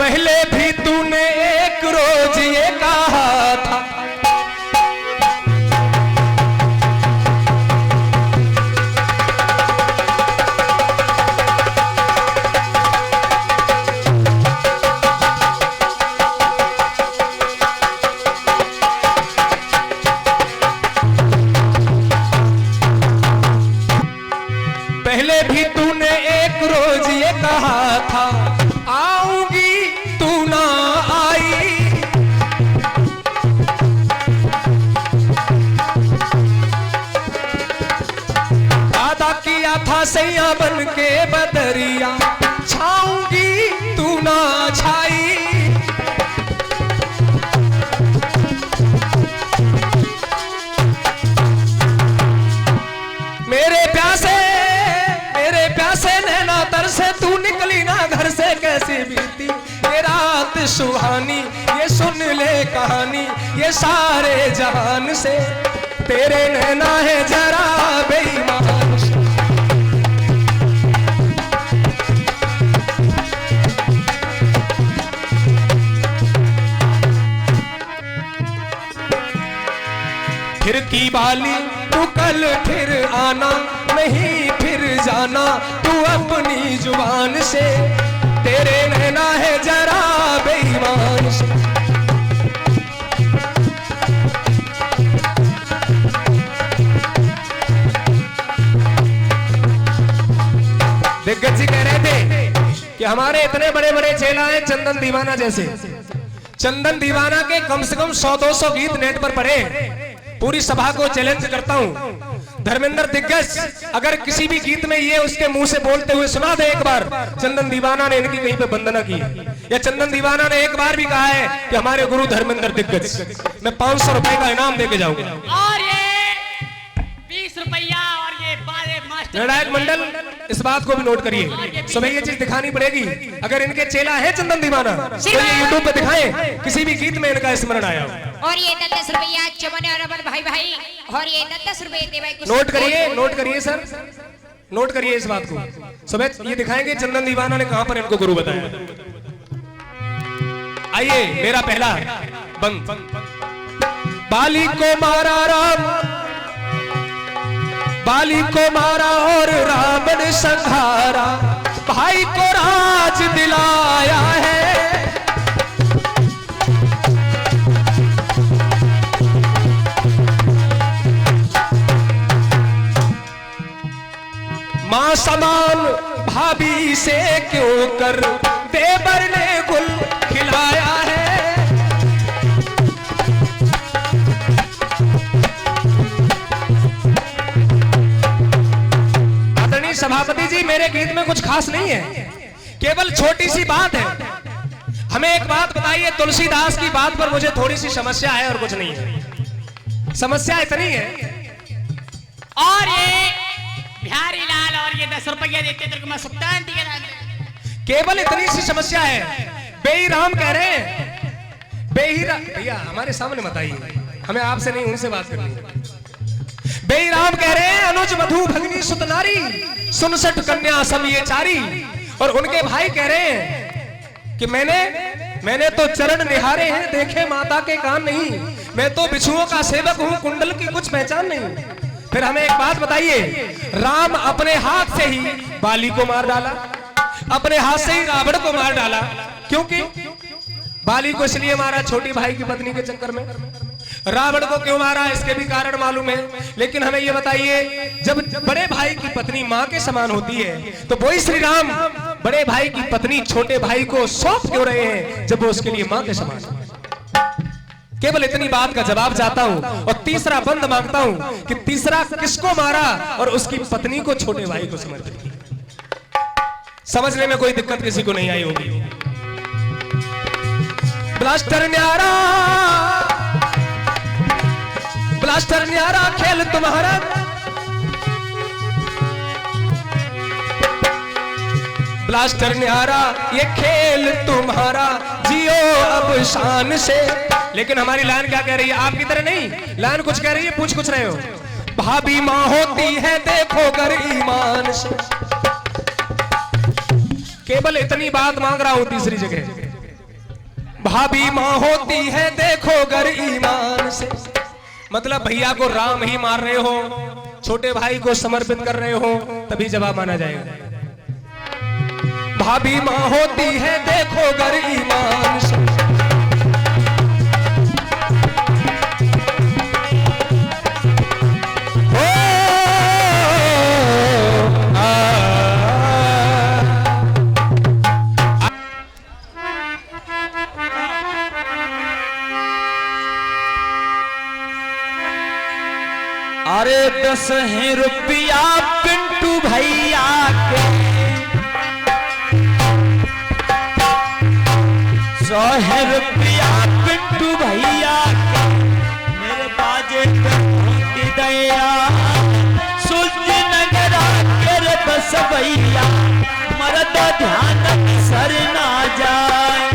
पहले भी तूने एक रोज ये कहा था, पहले भी तूने एक रोज ये कहा था आऊंगी तू ना आई। वादा किया था सैया बन के बदरिया छाऊंगी तू ना छाई। मेरे प्यासे नैना तर से तू निकली ना घर से कैसी बीती ये रात सुहानी, ये सुन ले कहानी ये सारे जहान से, तेरे नैना है जरा बेईमान। फिर की बाली तू कल फिर आना, नहीं फिर जाना तू अपनी जुबान से, तेरे नैना है जरा बेईमान से। दिग्गज जी कह रहे थे कि हमारे इतने बड़े बड़े चेला हैं चंदन दीवाना जैसे, चंदन दीवाना के कम से कम 100-200 गीत नेट पर पढ़े। पूरी सभा को चैलेंज करता हूं, धर्मेंद्र दिग्गज अगर किसी भी गीत में ये उसके मुंह से बोलते हुए सुना दे एक बार चंदन दीवाना ने इनकी कहीं पे वंदना की, या चंदन दीवाना ने एक बार भी कहा है कि हमारे गुरु धर्मेंद्र दिग्गज, मैं 500 रुपए का इनाम देके जाऊंगा। और ये 20 रुपया और ये मास्टर निर्णायक मंडल इस बात को भी नोट करिए, सुबह ये चीज दिखानी पड़ेगी। अगर इनके चेला है चंदन दीवाना तो ये यूट्यूब पे दिखाएं किसी भी गीत में इनका स्मरण आया। और ये 10 रुपया चमन और अमन भाई भाई, और ये 10 रुपए दे भाई। नोट करिए सर, नोट करिए इस बात को। सुबह ये दिखाएंगे चंदन दीवाना ने कहां पर इनको गुरु बताया। आइए मेरा पहला बंद। बाली को मारा राम, बाली को मारा और रावण संहारा, भाई को राज दिलाया है। मां समान भाभी से क्यों कर देवर ने गुल खिलाया है। आदरणीय सभापति जी, मेरे गीत में कुछ खास नहीं है, केवल छोटी सी बात है। हमें एक बात बताइए, तुलसीदास की बात पर मुझे थोड़ी सी समस्या है और कुछ नहीं है। समस्या इतनी है, और ये बिहारी लाल और ये 10 रुपया देते तेरे को मैं सप्ताह दिया, केवल इतनी सी समस्या है। बेईराम कह रहे हैं, बेईराम भैया हमारे सामने मत आइए, हमें आपसे नहीं उनसे बात करनी है। बेईराम कह रहे हैं अनुज मधु भगनी सुतनारी 67 कन्या सब ये चारी, और उनके भाई कह रहे हैं कि मैंने तो चरण निहारे हैं देखे माता के कान नहीं, मैं तो बिछुओं का सेवक हूं कुंडल की कुछ पहचान नहीं। फिर हमें एक बात बताइए, राम अपने हाथ से ही बाली को मार डाला, अपने हाथ से ही रावण को मार डाला, क्योंकि बाली को इसलिए मारा छोटी भाई की पत्नी के चक्कर में, रावण को क्यों मारा इसके भी कारण मालूम है। लेकिन हमें ये बताइए, जब बड़े भाई की पत्नी मां के समान होती है तो वही श्री राम बड़े भाई की पत्नी छोटे भाई को सौंप क्यों रहे हैं जब वो उसके लिए मां के समान है। केवल इतनी बात का जवाब चाहता हूं और तीसरा बंद मांगता हूं कि तीसरा किसको मारा और उसकी पत्नी को छोटे भाई को समर्पित किया। समझने में कोई दिक्कत किसी को नहीं आई होगी। ब्लास्टर न्यारा, ब्लास्टर न्यारा खेल तुम्हारा, ब्लास्टर न्यारा ये खेल तुम्हारा, जियो अब शान से। लेकिन हमारी लाइन क्या कह रही है, आपकी तरह नहीं, लाइन कुछ कह रही है, पूछ कुछ रहे हो। भाभी मां होती है देखो कर ईमान से। केवल इतनी बात मांग रहा हूं तीसरी जगह, भाभी माँ होती है देखो गर ईमान से, मतलब भैया को राम ही मार रहे हो, छोटे भाई को समर्पित कर रहे हो, तभी जवाब माना जाएगा। भाभी माँ होती है देखो गर ईमान से, अरे 10 रुपया पिंटू भैया के, 100 रुपया पिंटू भैया के, मेरे बाजे की दया सुल्ती नगरा कर बस भैया, मरद ध्यान सर ना जाए।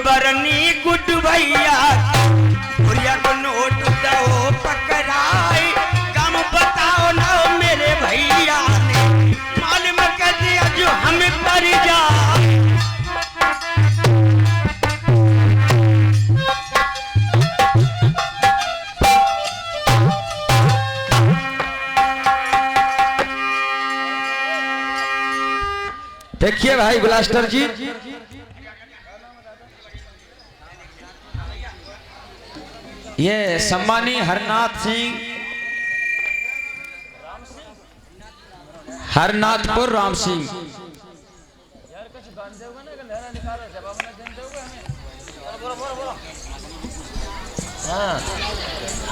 बरनी गुड भैया बुढ़िया को नोट दो पकड़ाई, कम बताओ ना मेरे भैया ने, मालूम कर दिया जो हम कर जाए। देखिए भाई ब्लास्टर जी, ये सम्मानी हरनाथ सिंह, हरनाथपुर राम सिंह,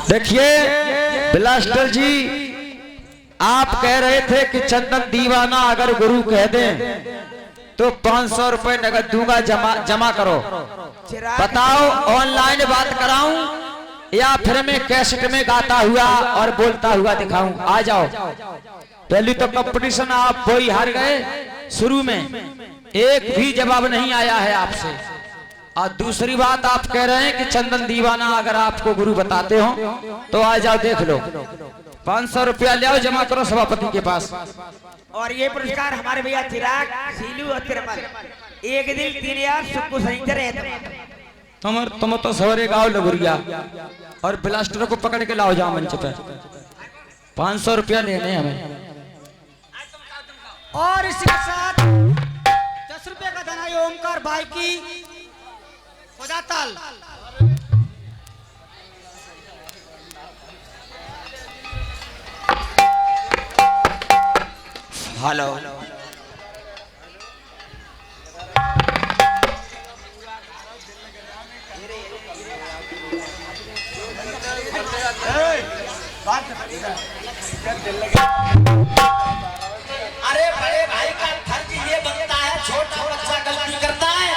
देखिए ब्लास्टर जी, आप कह रहे थे कि चंदन दीवाना अगर गुरु कह दें तो 500 रुपए नगद दूंगा, जमा करो। बताओ ऑनलाइन बात कराऊं या फिर मैं कैसेट में गाता हुआ और बोलता हुआ दिखाऊं? आ जाओ। पहली तो कंपटीशन आप वही हार गए, शुरू में एक भी जवाब नहीं आया है आपसे, और दूसरी बात आप कह रहे हैं कि चंदन दीवाना अगर आपको गुरु बताते हो तो आ जाओ देख लो। 500 रुपया ले आओ, जमा करो सभापति के पास। और ये पुरस्कार हमारे भैया चिराग, सीलू और तिरपल, एक दिन 3 यार सबको सही रहे। तुम तो सवरे गाँव लगुरिया, और ब्लास्टर को पकड़ के लाओ जाओ मंच पे। 500 रुपया लेने हमें। और इसके साथ 10 रुपए का धनाई ओमकार भाई की ताल। हेलो, अरे बड़े भाई का फर्ज ये बनता है, छोटा बच्चा गलती करता है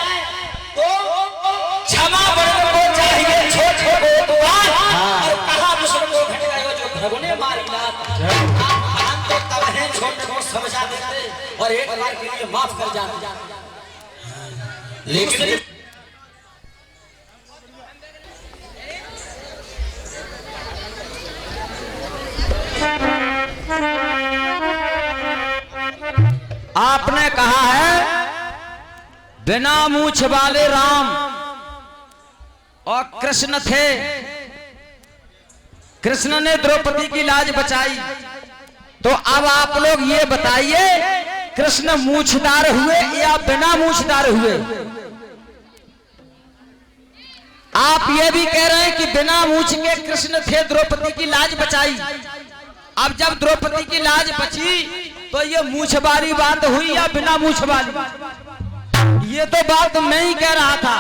तो क्षमा बड़ों को चाहिए, छोटे को दुआ, और कहा दूसरे को घटेगा जो भगोने मारी लात। हम तो तब हैं छोटे को समझा देते और एक बार के लिए माफ कर जाते, लेकिन आपने कहा है बिना मूछ वाले राम और कृष्ण थे, कृष्ण ने द्रौपदी की लाज बचाई। तो अब आप लोग ये बताइए, कृष्ण मूछदार हुए या बिना मूछदार हुए? आप ये भी कह रहे हैं कि बिना मूछ के कृष्ण थे, द्रौपदी की लाज बचाई। अब जब द्रौपदी की लाज बची तो ये मूछ वाली बात हुई या बिना मूछ वाली? ये तो बात मैं ही कह रहा था।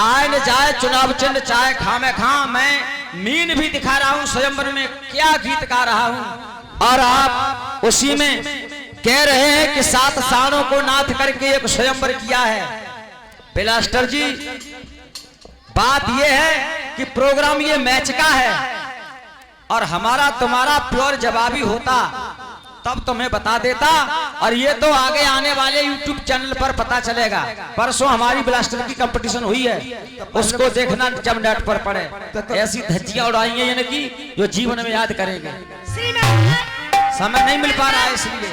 आए न जाए चुनाव चिन्ह चाहे खामे खा, मैं मीन भी दिखा रहा हूँ स्वयंवर में क्या गीत गा रहा हूँ। और आप उसी में कह रहे हैं कि 7 साणों को नाथ करके एक स्वयंवर किया है। ब्लास्टर जी बात यह है कि प्रोग्राम ये मैच का है और हमारा तुम्हारा प्योर जवाबी होता तब तुम्हें बता देता, और ये तो आगे आने वाले YouTube चैनल पर पता चलेगा। परसों हमारी ब्लास्टर की कंपटीशन हुई है, उसको देखना जब नेट पर पड़े। ऐसी धज्जियां उड़ाई हैं कि जो जीवन में याद करेंगे। समय नहीं मिल पा रहा है इसलिए।